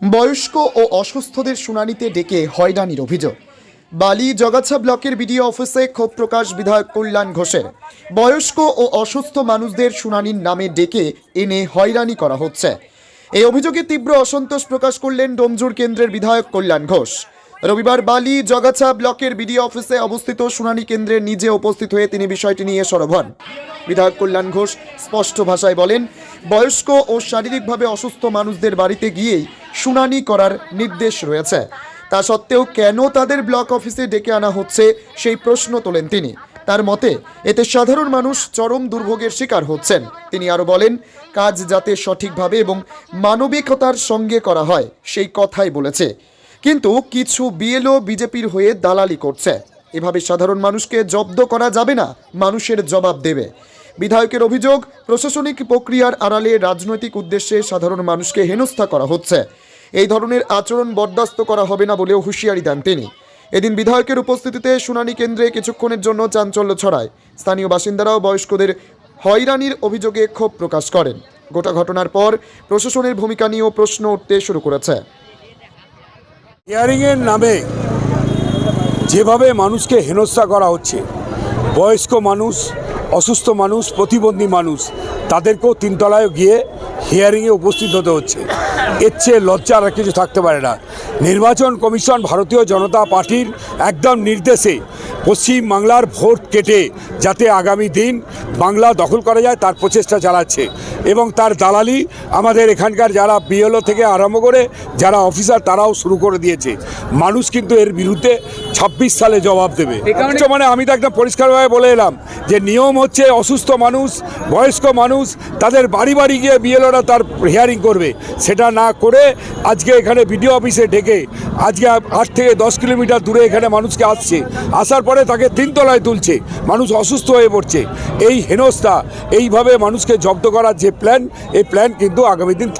বয়স্ক ও অসুস্থদের শুনানিতে ডেকে হয়রানির অভিযোগ। বালি জগাছা ব্লকের বিডিও অফিসে ক্ষোভ প্রকাশ বিধায়ক কল্যাণ ঘোষের। বয়স্ক ও অসুস্থ মানুষদের শুনানির নামে ডেকে এনে হয়রানি করা হচ্ছে। এই অভিযোগে তীব্র অসন্তোষ প্রকাশ করলেন ডোমজুর কেন্দ্রের বিধায়ক কল্যাণ ঘোষ। রবিবার বালি জগাছা ব্লকের বিডিও অফিসে অবস্থিত শুনানি কেন্দ্রে নিজে উপস্থিত হয়ে তিনি বিষয়টি নিয়ে সরব হন। বিধায়ক কল্যাণ ঘোষ স্পষ্ট ভাষায় বলেন, বয়স্ক ও শারীরিকভাবে অসুস্থ মানুষদের বাড়িতে গিয়েই শুনানি করার নির্দেশ রয়েছে। তা সত্ত্বেও কেন তাদের ব্লক অফিসে ডেকে আনা হচ্ছে সেই প্রশ্ন তোলেন তিনি। তার মতে এতে সাধারণ মানুষ চরম দুর্ভোগের শিকার হচ্ছেন। তিনি আরও বলেন, কাজ যাতে সঠিকভাবে এবং মানবিকতার সঙ্গে করা হয় সেই কথাই বলেছে, কিন্তু কিছু বিএলও বিজেপির হয়ে দালালি করছে। এভাবে সাধারণ মানুষকে জব্দ করা যাবে না, মানুষের জবাব দেবে। বিধায়কের অভিযোগ, প্রশাসনিক প্রক্রিয়ার আড়ালে রাজনৈতিক উদ্দেশ্যে সাধারণ মানুষকে হেনস্থা করা হচ্ছে। এই ধরনের আচরণ বরদাস্ত করা হবে না বলেও হুঁশিয়ারি দেন তিনি। এদিন বিধায়কের উপস্থিতিতে শুনানি কেন্দ্রে কিছুক্ষণের জন্য চাঞ্চল্য ছড়ায়। স্থানীয় বাসিন্দারাও বয়স্কদের হয়রানির অভিযোগে ক্ষোভ প্রকাশ করেন। গোটা ঘটনার পর প্রশাসনের ভূমিকা নিয়েও প্রশ্ন উঠতে শুরু করেছে। হিয়ারিংয়ের নামে যেভাবে মানুষকে হেনস্থা করা হচ্ছে, বয়স্ক মানুষ, অসুস্থ মানুষ, প্রতিবন্ধী মানুষ, তাদেরকেও তিনতলায় গিয়ে হিয়ারিংয়ে উপস্থিত হতে হচ্ছে। এর চেয়ে লজ্জার আর কিছু থাকতে পারে না। নির্বাচন কমিশন ভারতীয় জনতা পার্টির একদম নির্দেশে পশ্চিম বাংলার ভোট কেটে যাতে আগামী দিন বাংলা দখল করা যায় তার প্রচেষ্টা চালাচ্ছে, এবং তার দালালি আমাদের এখানকার যারা বিএলও থেকে আরম্ভ করে যারা অফিসার তারাও শুরু করে দিয়েছে। মানুষ কিন্তু এর বিরুদ্ধে 26 সালে জবাব দেবে। মানে আমি তো একদম পরিষ্কারভাবে বলে এলাম যে নিয়ম হচ্ছে অসুস্থ মানুষ, বয়স্ক মানুষ, তাদের বাড়ি বাড়ি গিয়ে বিএলওরা তার হিয়ারিং করবে। সেটা না করে আজকে এখানে বিডিও অফিসে ডেকে আজকে 8 থেকে 10 কিলোমিটার দূরে এখানে মানুষকে আসছে, আসার পরে তাকে তিনতলায় তুলছে, মানুষ অসুস্থ হয়ে পড়ছে। এই হেনস্থা, এইভাবে মানুষকে জব্দ করার যে প্ল্যান, এই প্ল্যান কিন্তু আগামী দিন